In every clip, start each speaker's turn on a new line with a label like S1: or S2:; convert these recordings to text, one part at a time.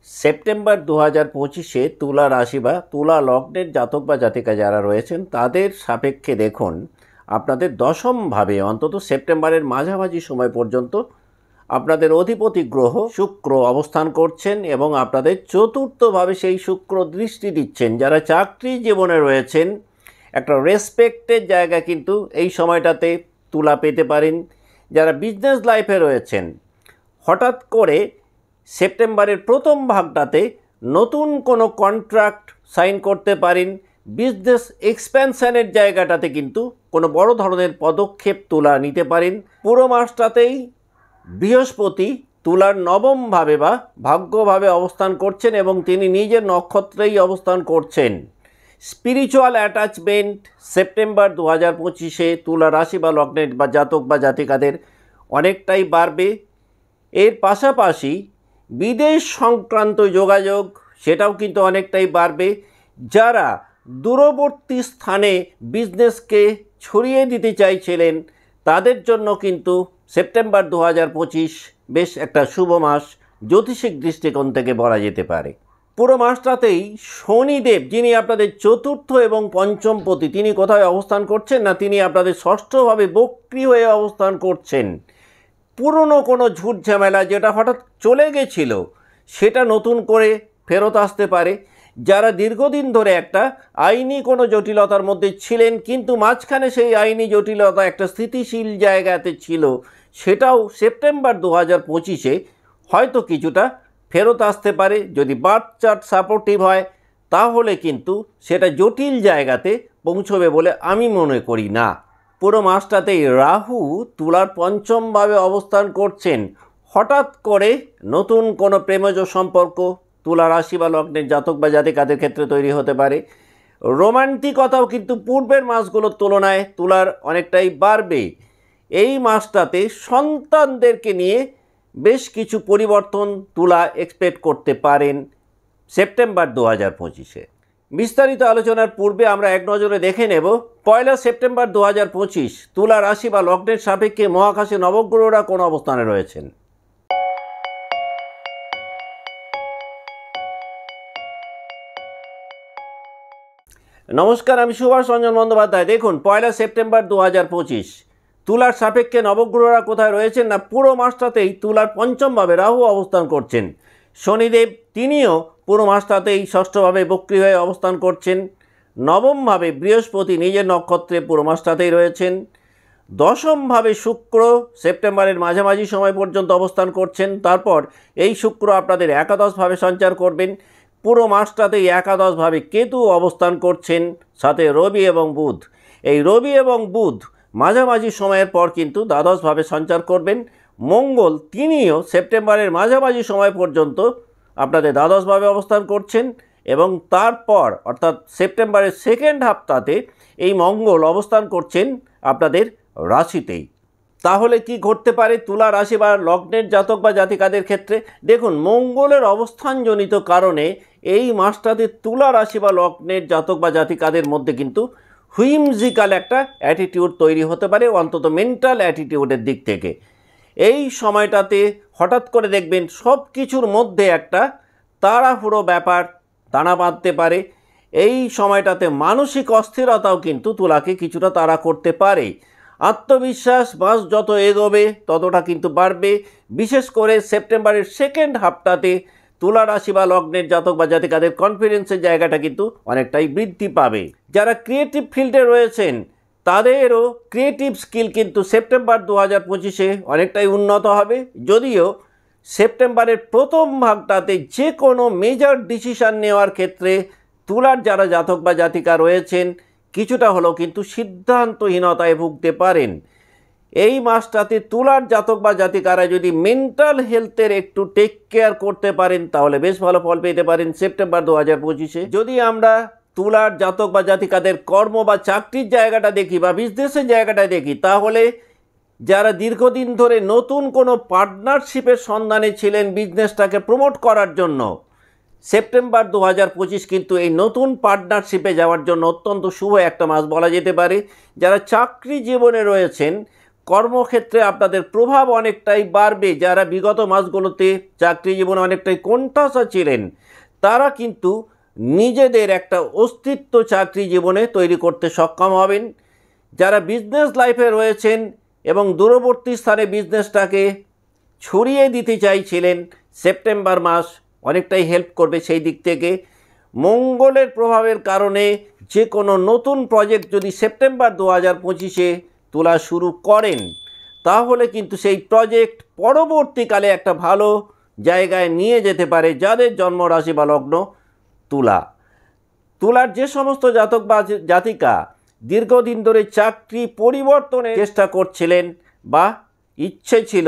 S1: September 2025-এ তুলা রাশি বা তুলা লগ্নের জাতক বা জাতিকা যারা রয়েছেন তাদের সাপেক্ষে দেখুন আপনাদের দশমভাবে অন্তত সেপ্টেম্বরের মাঝামাঝি সময় পর্যন্ত আপনাদের অধিপতি গ্রহ শুক্র অবস্থান করছেন এবং আপনাদের চতুর্থভাবে সেই শুক্র দৃষ্টি দিচ্ছেন। যারা চাকরি জীবনে রয়েছেন একটা রেসপেক্টের জায়গা কিন্তু এই সময়টাতে তুলা পেতে পারেন। যারা বিজনেস লাইফে রয়েছেন হঠাৎ করে সেপ্টেম্বরের প্রথম ভাগটাতে নতুন কোনো কন্ট্রাক্ট সাইন করতে পারেন। বিজনেস এক্সপ্যানশনের জায়গাটাতে কিন্তু কোনো বড় ধরনের পদক্ষেপ তুলা নিতে পারেন। পুরো মাসটাতেই বৃহস্পতি তুলার নবমভাবে বা ভাগ্যভাবে অবস্থান করছেন এবং তিনি নিজের নক্ষত্রেই অবস্থান করছেন। স্পিরিচুয়াল অ্যাটাচমেন্ট সেপ্টেম্বর 2025-এ তুলা রাশি বা লগ্নের বা জাতক বা জাতিকাদের অনেকটাই বাড়বে। এর পাশাপাশি বিদেশ সংক্রান্ত যোগাযোগ সেটাও কিন্তু অনেকটাই বাড়বে। যারা দূরবর্তী স্থানে বিজনেসকে ছড়িয়ে দিতে চাইছিলেন তাদের জন্য কিন্তু সেপ্টেম্বর 2025 বেশ একটা শুভ মাস জ্যোতিষিক দৃষ্টিকোণ থেকে বলা যেতে পারে। পুরো মাসটাতেই শনিদেব, যিনি আপনাদের চতুর্থ এবং পঞ্চম পতি, তিনি কোথায় অবস্থান করছেন না, তিনি আপনাদের ষষ্ঠভাবে বক্রী হয়ে অবস্থান করছেন। পুরনো কোনো ঝুট ঝামেলা যেটা হঠাৎ চলে গেছিল সেটা নতুন করে ফেরত আসতে পারে। যারা দীর্ঘদিন ধরে একটা আইনি কোনো জটিলতার মধ্যে ছিলেন কিন্তু মাঝখানে সেই আইনি জটিলতা একটা স্থিতিশীল জায়গাতে ছিল, সেটাও সেপ্টেম্বর 2025-এ হয়তো কিছুটা ফেরত আসতে পারে। যদি বার্থ চার্ট সাপোর্টিভ হয় তাহলে কিন্তু সেটা জটিল জায়গাতে পৌঁছবে বলে আমি মনে করি না। পুরো মাসটাতেই রাহু তুলার পঞ্চমভাবে অবস্থান করছেন। হঠাৎ করে নতুন কোনো প্রেমজ সম্পর্ক তুলা রাশি বা লগ্নের জাতক বা জাতিকাদের ক্ষেত্রে তৈরি হতে পারে। রোমান্টিকতাও কিন্তু পূর্বের মাসগুলোর তুলনায় তুলার অনেকটাই বাড়বে। এই মাসটাতে সন্তানদেরকে নিয়ে বেশ কিছু পরিবর্তন তুলা এক্সপেক্ট করতে পারেন সেপ্টেম্বর 2025-এ। বিস্তারিত আলোচনার পূর্বে আমরা এক নজরে দেখে নেব 1 সেপ্টেম্বর 2025 তুলা রাশি বা লগ্নের সাপেক্ষে মহাকাশে নবগ্রহরা কোন অবস্থানে রয়েছেন। নমস্কার, আমি সুভাষ রঞ্জন বন্দ্যোপাধ্যায়। দেখুন 1 সেপ্টেম্বর 2025 তুলার সাপেক্ষে নবগ্রহরা কোথায় রয়েছেন না, পুরো মাসটাতেই তুলার পঞ্চমভাবে রাহু অবস্থান করছেন। শনিদেব তিনিও পুরো মাসটাতেই ষষ্ঠভাবে বক্রী হয়ে অবস্থান করছেন। নবমভাবে বৃহস্পতি নিজের নক্ষত্রে পুরো মাসটাতেই রয়েছেন। দশমভাবে শুক্র সেপ্টেম্বরের মাঝামাঝি সময় পর্যন্ত অবস্থান করছেন। তারপর এই শুক্র আপনাদের একাদশভাবে সঞ্চার করবেন। পুরো মাসটাতেই একাদশভাবে কেতু অবস্থান করছেন, সাথে রবি এবং বুধ। এই রবি এবং বুধ মাঝামাঝি সময়ের পর কিন্তু দ্বাদশভাবে সঞ্চার করবেন। মঙ্গল তিনিও সেপ্টেম্বরের মাঝামাঝি সময় পর্যন্ত আপনাদের দ্বাদশভাবে অবস্থান করছেন এবং তারপর অর্থাৎ সেপ্টেম্বরের সেকেন্ড হাফটাতে এই মঙ্গল অবস্থান করছেন আপনাদের রাশিতেই। তাহলে কি ঘটতে পারে তুলা রাশি বা লগ্নের জাতক বা জাতিকাদের ক্ষেত্রে? দেখুন, মঙ্গলের অবস্থানজনিত কারণে এই মাসটাতে তুলা রাশি বা লগ্নের জাতক বা জাতিকাদের মধ্যে কিন্তু হুইমজিক্যাল একটা অ্যাটিটিউড তৈরি হতে পারে, অন্তত মেন্টাল অ্যাটিটিউডের দিক থেকে। এই সময়টাতে হঠাৎ করে দেখবেন সব কিছুর মধ্যে একটা তাড়াহুড়ো ব্যাপার দানা বাঁধতে পারে। এই সময়টাতে মানসিক অস্থিরতাও কিন্তু তুলাকে কিছুটা তাড়া করতে পারে। আত্মবিশ্বাস মাস যত এগোবে ততটা কিন্তু বাড়বে। বিশেষ করে সেপ্টেম্বরের সেকেন্ড হাফটাতে তুলা রাশি বা লগ্নের জাতক বা জাতিকাদের কনফিডেন্সের জায়গাটা কিন্তু অনেকটাই বৃদ্ধি পাবে। যারা ক্রিয়েটিভ ফিল্ডে রয়েছেন তাদেরও ক্রিয়েটিভ স্কিল কিন্তু সেপ্টেম্বর 2025-এ অনেকটাই উন্নত হবে। যদিও সেপ্টেম্বরের প্রথম ভাগটাতে যে কোনো মেজর ডিসিশন নেওয়ার ক্ষেত্রে তুলার যারা জাতক বা জাতিকা রয়েছেন কিছুটা হলেও কিন্তু সিদ্ধান্তহীনতায় ভুগতে পারেন। এই মাসটাতে তুলার জাতক বা জাতিকারা যদি মেন্টাল হেলথের একটু টেক কেয়ার করতে পারেন তাহলে বেশ ভালো ফল পেতে পারেন সেপ্টেম্বর 2025-এ। যদি আমরা তুলার জাতক বা জাতিকাদের কর্ম বা চাকরির জায়গাটা দেখি বা বিজনেসের জায়গাটা দেখি, তাহলে যারা দীর্ঘদিন ধরে নতুন কোনো পার্টনারশিপের সন্ধানে ছিলেন বিজনেসটাকে প্রমোট করার জন্য, সেপ্টেম্বর 2025 কিন্তু এই নতুন পার্টনারশিপে যাওয়ার জন্য অত্যন্ত শুভ একটা মাস বলা যেতে পারে। যারা চাকরি জীবনে রয়েছেন কর্মক্ষেত্রে আপনাদের প্রভাব অনেকটাই বাড়বে। যারা বিগত মাসগুলোতে চাকরি জীবনে অনেকটাই কোণঠাসা ছিলেন, তারা কিন্তু নিজেদের একটা অস্তিত্ব চাকরি জীবনে তৈরি করতে সক্ষম হবেন। যারা বিজনেস লাইফে রয়েছেন এবং দূরবর্তী স্থানে বিজনেসটাকে ছড়িয়ে দিতে চাইছিলেন, সেপ্টেম্বর মাস অনেকটাই হেল্প করবে সেই দিক থেকে। মঙ্গলের প্রভাবের কারণে যে কোনো নতুন প্রজেক্ট যদি সেপ্টেম্বর 2025-এ তোলা শুরু করেন, তাহলে কিন্তু সেই প্রজেক্ট পরবর্তীকালে একটা ভালো জায়গায় নিয়ে যেতে পারে যাদের জন্মরাশি বা লগ্ন তুলার যে সমস্ত জাতক বা জাতিকা দীর্ঘদিন ধরে চাকরি পরিবর্তনের চেষ্টা করছিলেন বা ইচ্ছে ছিল,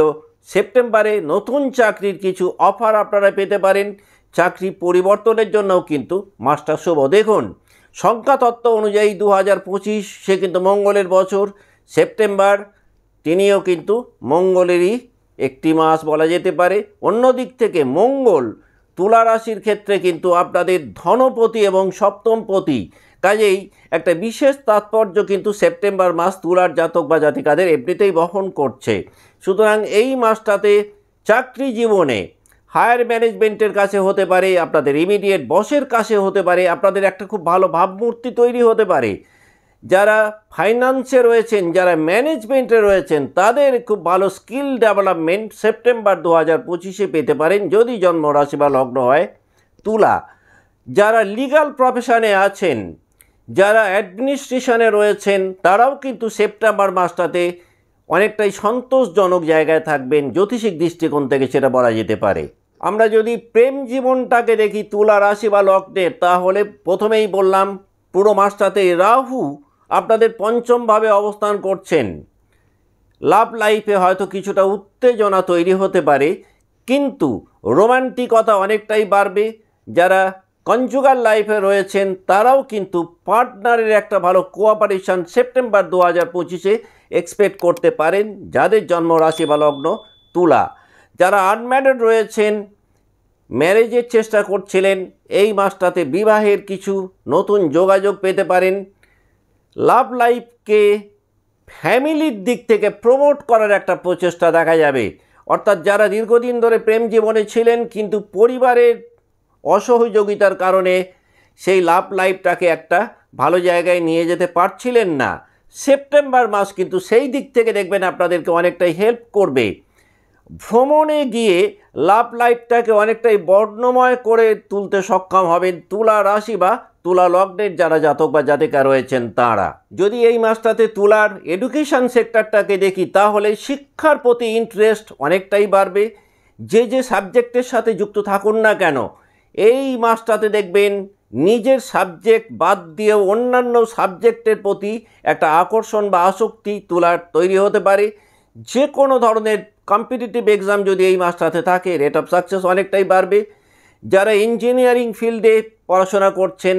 S1: সেপ্টেম্বরে নতুন চাকরির কিছু অফার আপনারা পেতে পারেন। চাকরি পরিবর্তনের জন্যও কিন্তু মাসটা শুভ। দেখুন, সংখ্যাতত্ত্ব অনুযায়ী 2025 সে কিন্তু মঙ্গলের বছর। সেপ্টেম্বর তিনিও কিন্তু মঙ্গলেরই একটি মাস বলা যেতে পারে। অন্য দিক থেকে মঙ্গল তুলা রাশির ক্ষেত্রে কিন্তু আপনাদের ধনপতি এবং সপ্তমপতি, কাজেই একটা বিশেষ তাৎপর্য কিন্তু সেপ্টেম্বর মাস তুলার জাতক বা জাতিকাদের এমনিতেই বহন করছে। সুতরাং এই মাসটাতে চাকরি জীবনে হায়ার ম্যানেজমেন্টের কাছে হতে পারে, আপনাদের ইমিডিয়েট বসের কাছে হতে পারে, আপনাদের একটা খুব ভালো ভাবমূর্তি তৈরি হতে পারে। যারা ফাইন্যান্সে রয়েছেন, যারা ম্যানেজমেন্টে রয়েছেন, তাদের খুব ভালো স্কিল ডেভেলপমেন্ট সেপ্টেম্বর 2025-এ পেতে পারেন যদি জন্মরাশি বা লগ্ন হয় তুলা। যারা লিগ্যাল প্রফেশনে আছেন, যারা অ্যাডমিনিস্ট্রেশনে রয়েছেন, তারাও কিন্তু সেপ্টেম্বর মাসটাতে অনেকটাই সন্তোষজনক জায়গায় থাকবেন। জ্যোতিষিক দৃষ্টিকোণ থেকে সেটা বলা যেতে পারে। আমরা যদি প্রেম জীবনটাকে দেখি তুলা রাশি বা লগ্নের, তাহলে প্রথমেই বললাম পুরো মাসটাতে রাহু আপনাদের পঞ্চমভাবে অবস্থান করছেন। লাভ লাইফে হয়তো কিছুটা উত্তেজনা তৈরি হতে পারে, কিন্তু রোমান্টিকতা অনেকটাই বাড়বে। যারা কনজুগাল লাইফে রয়েছেন, তারাও কিন্তু পার্টনারের একটা ভালো কোঅপারেশন সেপ্টেম্বর 2025-এ এক্সপেক্ট করতে পারেন যাদের জন্ম রাশি বা লগ্ন তুলা। যারা আনম্যারিড রয়েছেন, ম্যারেজের চেষ্টা করছিলেন, এই মাসটাতে বিবাহের কিছু নতুন যোগাযোগ পেতে পারেন। লাভ লাইফকে ফ্যামিলির দিক থেকে প্রমোট করার একটা প্রচেষ্টা দেখা যাবে। অর্থাৎ যারা দীর্ঘদিন ধরে প্রেম জীবনে ছিলেন কিন্তু পরিবারের অসহযোগিতার কারণে সেই লাভ লাইফটাকে একটা ভালো জায়গায় নিয়ে যেতে পারছিলেন না, সেপ্টেম্বর মাস কিন্তু সেই দিক থেকে দেখবেন আপনাদেরকে অনেকটাই হেল্প করবে। ভ্রমণে গিয়ে লাভ লাইফটাকে অনেকটাই বর্ণময় করে তুলতে সক্ষম হবেন তুলা রাশি বা তুলা লগ্নের যারা জাতক বা জাতিকা রয়েছেন তারা। যদি এই মাসটাতে তুলার এডুকেশন সেক্টরটাকে দেখি, তাহলে শিক্ষার প্রতি ইন্টারেস্ট অনেকটাই বাড়বে। যে সাবজেক্টের সাথে যুক্ত থাকুন না কেন, এই মাসটাতে দেখবেন নিজের সাবজেক্ট বাদ দিয়েও অন্যান্য সাবজেক্টের প্রতি একটা আকর্ষণ বা আসক্তি তুলার তৈরি হতে পারে। যে কোনো ধরনের কম্পিটিটিভ এক্সাম যদি এই মাসটাতে থাকে, রেট অফ সাকসেস অনেকটাই বাড়বে। যারা ইঞ্জিনিয়ারিং ফিল্ডে পড়াশোনা করছেন,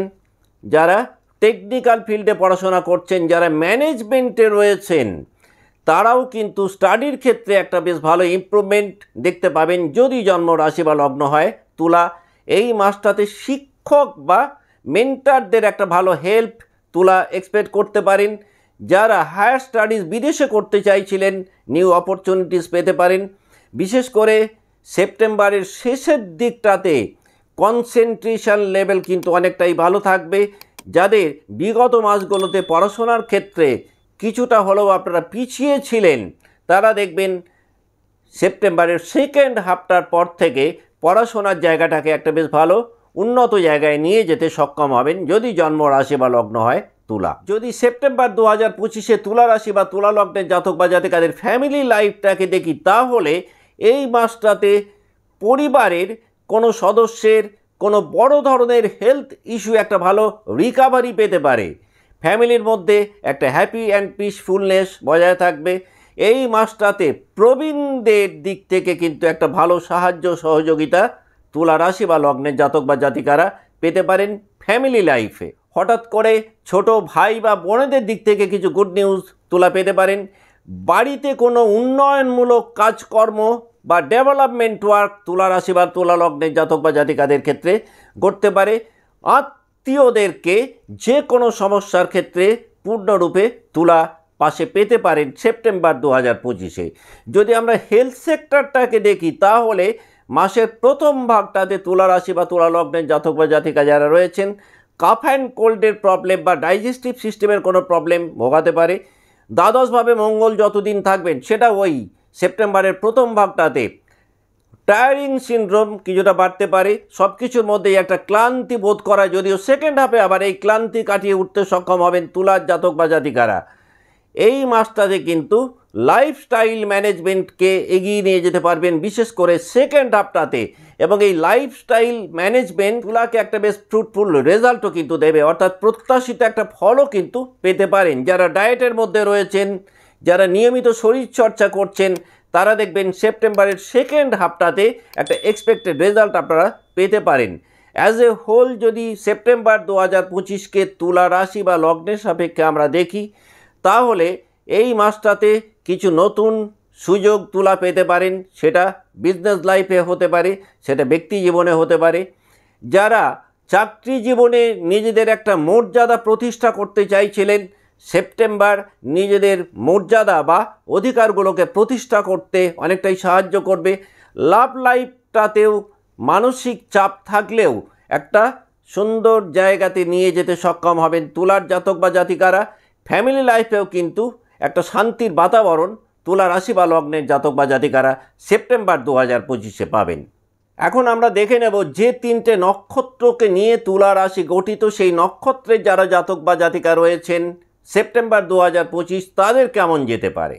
S1: যারা টেকনিক্যাল ফিল্ডে পড়াশোনা করছেন, যারা ম্যানেজমেন্টে রয়েছেন, তারাও কিন্তু স্টাডির ক্ষেত্রে একটা বেশ ভালো ইমপ্রুভমেন্ট দেখতে পাবেন যদি জন্ম রাশি বা লগ্ন হয় তুলা। এই মাসটাতে শিক্ষক বা মেন্টারদের একটা ভালো হেল্প তুলা এক্সপেক্ট করতে পারেন। যারা হায়ার স্টাডিজ বিদেশে করতে চাইছিলেন, নিউ অপরচুনিটিস পেতে পারেন। বিশেষ করে সেপ্টেম্বরের শেষের দিকটাতে কনসেন্ট্রেশন লেভেল কিন্তু অনেকটাই ভালো থাকবে। যাদের বিগত মাসগুলোতে পড়াশোনার ক্ষেত্রে কিছুটা হলেও আপনারা পিছিয়ে ছিলেন, তারা দেখবেন সেপ্টেম্বরের সেকেন্ড হাফটার পর থেকে পড়াশোনার জায়গাটাকে একটা বেশ ভালো উন্নত জায়গায় নিয়ে যেতে সক্ষম হবেন যদি জন্ম রাশি বা লগ্ন হয় তুলা। যদি সেপ্টেম্বর 2025-এ তুলা রাশি বা তুলা লগ্নের জাতক বা জাতিকাদের ফ্যামিলি লাইফটাকে দেখি, তাহলে এই মাসটাতে পরিবারের কোনো সদস্যের কোনো বড় ধরনের হেলথ ইস্যু একটা ভালো রিকাভারি পেতে পারে। ফ্যামিলির মধ্যে একটা হ্যাপি অ্যান্ড পিসফুলনেস বজায় থাকবে। এই মাসটাতে প্রবীণদের দিক থেকে কিন্তু একটা ভালো সাহায্য সহযোগিতা তুলা রাশি বা লগ্নের জাতক বা জাতিকারা পেতে পারেন ফ্যামিলি লাইফে। হঠাৎ করে ছোট ভাই বা বোনেদের দিক থেকে কিছু গুড নিউজ তুলা পেতে পারেন। বাড়িতে কোনো উন্নয়নমূলক কাজকর্ম বা ডেভেলপমেন্ট ওয়ার্ক তুলা রাশি বা তুলা লগ্নের জাতক বা জাতিকাদের ক্ষেত্রে ঘটতে পারে। আত্মীয়দেরকে যে কোনো সমস্যার ক্ষেত্রে পূর্ণরূপে তুলা পাশে পেতে পারেন সেপ্টেম্বর 2025-এ। যদি আমরা হেলথ সেক্টরটাকে দেখি তাহলে মাসের প্রথম ভাগটাতে তুলা রাশি বা তুলা লগ্নের জাতক বা জাতিকা যারা রয়েছেন কাফ অ্যান্ড কোল্ডের প্রবলেম বা ডাইজেস্টিভ সিস্টেমের কোনো প্রবলেম ভোগাতে পারে। দ্বাদশভাবে মঙ্গল যতদিন থাকবেন সেটা ওই সেপ্টেম্বরের প্রথম ভাগটাতে টায়ারিং সিনড্রোম কিছুটা বাড়তে পারে। সব কিছুর মধ্যেই একটা ক্লান্তি বোধ করা, যদিও সেকেন্ড হাফে আবার এই ক্লান্তি কাটিয়ে উঠতে সক্ষম হবেন তুলার জাতক বা জাতিকারা। এই মাসটাতে কিন্তু লাইফস্টাইল ম্যানেজমেন্টকে এগিয়ে নিয়ে যেতে পারবেন, বিশেষ করে সেকেন্ড হাফটাতে। এবং এই লাইফস্টাইল ম্যানেজমেন্ট তুলাকে একটা বেশ ফ্রুটফুল রেজাল্টও কিন্তু দেবে, অর্থাৎ প্রত্যাশিত একটা ফলও কিন্তু পেতে পারেন। যারা ডায়েটের মধ্যে রয়েছেন, যারা নিয়মিত শরীরচর্চা করছেন, তারা দেখবেন সেপ্টেম্বরের সেকেন্ড হাফটাতে একটা এক্সপেক্টেড রেজাল্ট আপনারা পেতে পারেন। অ্যাজ এ হোল যদি সেপ্টেম্বর 2025-কে তুলা রাশি বা লগ্নের সাপেক্ষে আমরা দেখি, তাহলে এই মাসটাতে কিছু নতুন সুযোগ তুলা পেতে পারেন। সেটা বিজনেস লাইফে হতে পারে, সেটা ব্যক্তি জীবনে হতে পারে। যারা চাকরি জীবনে নিজেদের একটা মর্যাদা প্রতিষ্ঠা করতে চাইছিলেন, সেপ্টেম্বর নিজেদের মর্যাদা বা অধিকারগুলোকে প্রতিষ্ঠা করতে অনেকটাই সাহায্য করবে। লাভ লাইফটাতেও মানসিক চাপ থাকলেও একটা সুন্দর জায়গাতে নিয়ে যেতে সক্ষম হবেন তুলার জাতক বা জাতিকারা। ফ্যামিলি লাইফেও কিন্তু একটা শান্তির বাতাবরণ তুলা রাশি বা লগ্নের জাতক বা জাতিকারা সেপ্টেম্বর 2025-এ পাবেন। এখন আমরা দেখে নেব যে তিনটে নক্ষত্রকে নিয়ে তুলা রাশি গঠিত, সেই নক্ষত্রের যারা জাতক বা জাতিকা রয়েছেন সেপ্টেম্বর 2025 তাদের কেমন যেতে পারে।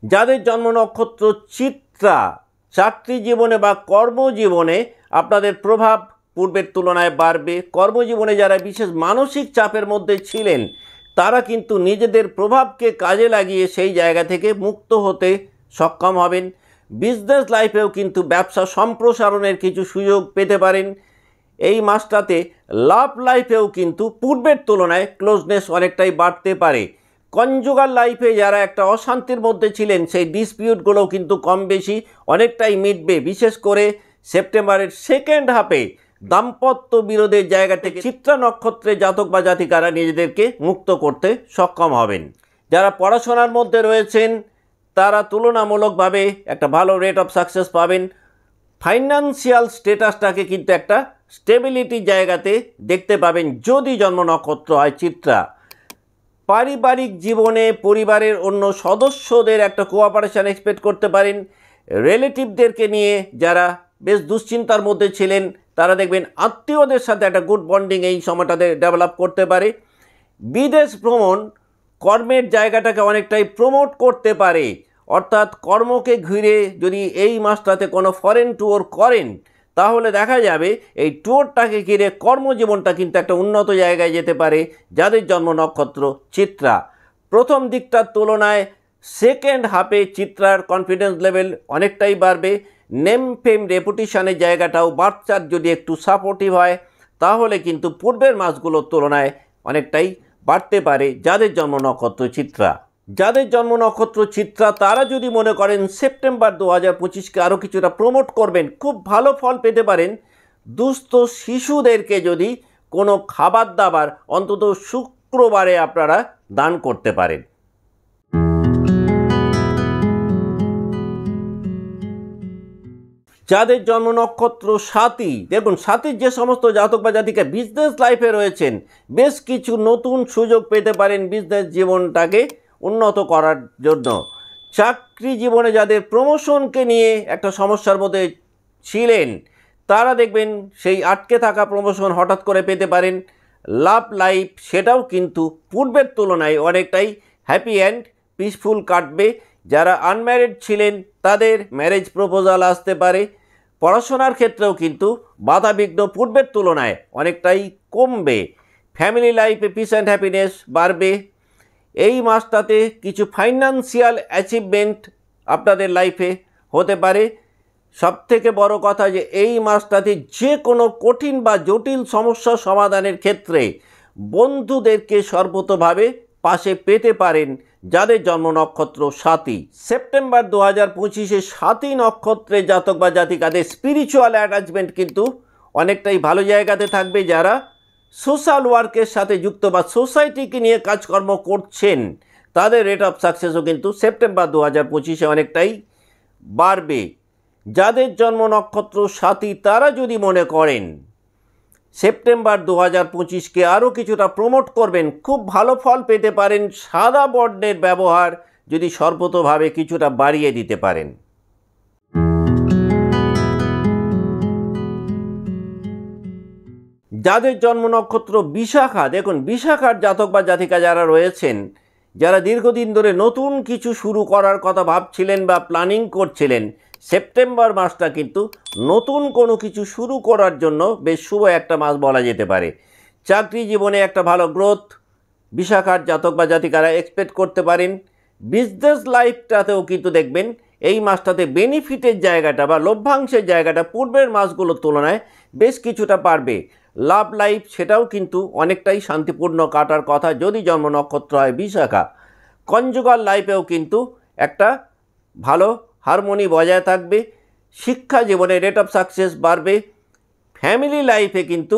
S1: যাদের জন্ম নক্ষত্র চিত্রা, চাকরি জীবনে বা কর্মজীবনে আপনাদের প্রভাব পূর্বের তুলনায় বাড়বে। কর্মজীবনে যারা বিশেষ মানসিক চাপের মধ্যে ছিলেন, তারা কিন্তু নিজেদের প্রভাবকে কাজে লাগিয়ে সেই জায়গা থেকে মুক্ত হতে সক্ষম হবেন। বিজনেস লাইফেও কিন্তু ব্যবসা সম্প্রসারণের কিছু সুযোগ পেতে পারেন। এই মাসটাতে লাভ লাইফেও কিন্তু পূর্বের তুলনায় ক্লোজনেস অনেকটাই বাড়তে পারে। কনজুগাল লাইফে যারা একটা অশান্তির মধ্যে ছিলেন, সেই ডিসপিউটগুলোও কিন্তু কম বেশি অনেকটাই মিটবে। বিশেষ করে সেপ্টেম্বরের সেকেন্ড হাফে দাম্পত্য বিরোধের জায়গা থেকে চিত্রা নক্ষত্রে জাতক বা জাতিকারা নিজেদেরকে মুক্ত করতে সক্ষম হবেন। যারা পড়াশোনার মধ্যে রয়েছেন তারা তুলনামূলকভাবে একটা ভালো রেট অফ সাকসেস পাবেন। ফাইন্যান্সিয়াল স্ট্যাটাসটাকে কিন্তু একটা স্টেবিলিটি জায়গাতে দেখতে পাবেন যদি জন্ম নক্ষত্র হয় চিত্রা। পারিবারিক জীবনে পরিবারের অন্য সদস্যদের একটা কোঅপারেশন এক্সপেক্ট করতে পারেন। রিলেটিভদেরকে নিয়ে যারা বেশ দুশ্চিন্তার মধ্যে ছিলেন, তারা দেখবেন আত্মীয়দের সাথে একটা গুড বন্ডিং এই সময়টাতে ডেভেলপ করতে পারে। বিদেশ ভ্রমণ কর্মের জায়গাটাকে অনেকটাই প্রমোট করতে পারে, অর্থাৎ কর্মকে ঘিরে যদি এই মাসটাতে কোনো ফরেন ট্যুর করেন, তাহলে দেখা যাবে এই ট্যুরটাকে ঘিরে কর্মজীবনটা কিন্তু একটা উন্নত জায়গায় যেতে পারে যাদের জন্ম নক্ষত্র চিত্রা। প্রথম দিকটার তুলনায় সেকেন্ড হাফে চিত্রার কনফিডেন্স লেভেল অনেকটাই বাড়বে। নেম ফেম রেপুটেশনের জায়গাটাও বাচ্চার যদি একটু সাপোর্টিভ হয়, তাহলে কিন্তু পূর্বের মাসগুলোর তুলনায় অনেকটাই বাড়তে পারে যাদের জন্ম নক্ষত্র চিত্রা। যাদের জন্ম নক্ষত্র চিত্রা তারা যদি মনে করেন সেপ্টেম্বর 2025-কে আরও কিছুটা প্রমোট করবেন, খুব ভালো ফল পেতে পারেন। দুস্থ শিশুদেরকে যদি কোনো খাবার দাবার অন্তত শুক্রবারে আপনারা দান করতে পারেন। যাদের জন্ম নক্ষত্র স্বাতী, দেখুন স্বাতীর যে সমস্ত জাতক বা জাতিকা বিজনেস লাইফে রয়েছেন, বেশ কিছু নতুন সুযোগ পেতে পারেন বিজনেস জীবনটাকে উন্নত করার জন্য। চাকরি জীবনে যাদের প্রমোশনকে নিয়ে একটা সমস্যার মধ্যে ছিলেন, তারা দেখবেন সেই আটকে থাকা প্রমোশন হঠাৎ করে পেতে পারেন। লাভ লাইফ সেটাও কিন্তু পূর্বের তুলনায় অনেকটাই হ্যাপি অ্যান্ড পিসফুল কাটবে। যারা আনম্যারিড ছিলেন তাদের ম্যারেজ প্রপোজাল আসতে পারে। পড়াশোনার ক্ষেত্রেও কিন্তু বাধাবিঘ্ন পূর্বের তুলনায় অনেকটাই কমবে। ফ্যামিলি লাইফে পিস অ্যান্ড হ্যাপিনেস বাড়বে। এই মাসটাতে কিছু ফাইন্যান্সিয়াল অ্যাচিভমেন্ট আপনাদের লাইফে হতে পারে। সবথেকে বড় কথা যে এই মাসটাতে যে কোনো কঠিন বা জটিল সমস্যা সমাধানের ক্ষেত্রে বন্ধুদেরকে সর্বতোভাবে পাশে পেতে পারেন যাদের জন্ম নক্ষত্র স্বাতী। সেপ্টেম্বর 2025-এ স্বাতী নক্ষত্রে জাতক বা জাতিকাদের স্পিরিচুয়াল অ্যাটাচমেন্ট কিন্তু অনেকটাই ভালো জায়গাতে থাকবে। যারা সোশ্যাল ওয়ার্কের সাথে যুক্ত বা সোসাইটিকে নিয়ে কাজকর্ম করছেন, তাদের রেট অফ সাকসেসও কিন্তু সেপ্টেম্বর 2025-এ অনেকটাই বাড়বে। যাদের জন্ম নক্ষত্র সাথী, তারা যদি মনে করেন সেপ্টেম্বর 2025-কে আরও কিছুটা প্রমোট করবেন, খুব ভালো ফল পেতে পারেন। সাদা বর্ণের ব্যবহার যদি সর্বতোভাবে কিছুটা বাড়িয়ে দিতে পারেন। যাদের জন্ম নক্ষত্র বিশাখা, দেখুন বিশাখার জাতক বা জাতিকা যারা রয়েছেন, যারা দীর্ঘদিন ধরে নতুন কিছু শুরু করার কথা ভাবছিলেন বা প্ল্যানিং করছিলেন, সেপ্টেম্বর মাসটা কিন্তু নতুন কোনো কিছু শুরু করার জন্য বেশ শুভ একটা মাস বলা যেতে পারে। চাকরি জীবনে একটা ভালো গ্রোথ বিশাখার জাতক বা জাতিকারা এক্সপেক্ট করতে পারেন। বিজনেস লাইফটাতেও কিন্তু দেখবেন এই মাসটাতে বেনিফিটের জায়গাটা বা লভ্যাংশের জায়গাটা পূর্বের মাসগুলোর তুলনায় বেশ কিছুটা বাড়বে। লাভ লাইফ সেটাও কিন্তু অনেকটাই শান্তিপূর্ণ কাটার কথা যদি জন্ম নক্ষত্র হয় বিশাখা। কনজুগাল লাইফেও কিন্তু একটা ভালো হারমোনি বজায় থাকবে। শিক্ষা জীবনে রেট অফ সাকসেস বাড়বে। ফ্যামিলি লাইফে কিন্তু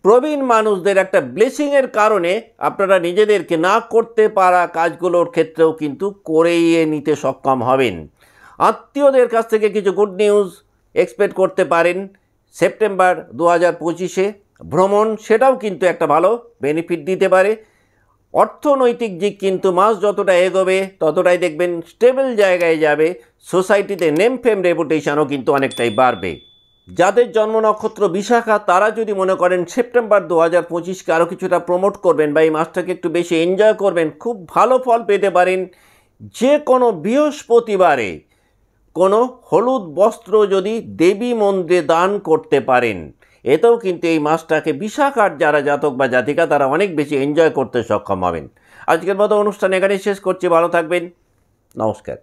S1: প্রবীণ মানুষদের একটা ব্লেসিংয়ের কারণে আপনারা নিজেদেরকে না করতে পারা কাজগুলোর ক্ষেত্রেও কিন্তু করেইয়ে নিতে সক্ষম হবেন। আত্মীয়দের কাছ থেকে কিছু গুড নিউজ এক্সপেক্ট করতে পারেন সেপ্টেম্বর 2025-এ। ভ্রমণ সেটাও কিন্তু একটা ভালো বেনিফিট দিতে পারে। অর্থনৈতিক দিক কিন্তু মাস যতটা এগোবে ততটাই দেখবেন স্টেবল জায়গায় যাবে। সোসাইটিতে নেম ফেম রেপুটেশনও কিন্তু অনেকটাই বাড়বে। যাদের জন্ম নক্ষত্র বিশাখা, তারা যদি মনে করেন সেপ্টেম্বর 2025-কে আরও কিছুটা প্রমোট করবেন বা এই মাসটাকে একটু বেশি এনজয় করবেন, খুব ভালো ফল পেতে পারেন। যে কোনো বৃহস্পতিবারে কোনো হলুদ বস্ত্র যদি দেবী মন্দিরে দান করতে পারেন, এতেও কিন্তু এই মাসটাকে বিশাখার যারা জাতক বা জাতিকা তারা অনেক বেশি এনজয় করতে সক্ষম হবেন। আজকের মতো অনুষ্ঠান এখানেই শেষ করছি। ভালো থাকবেন। নমস্কার।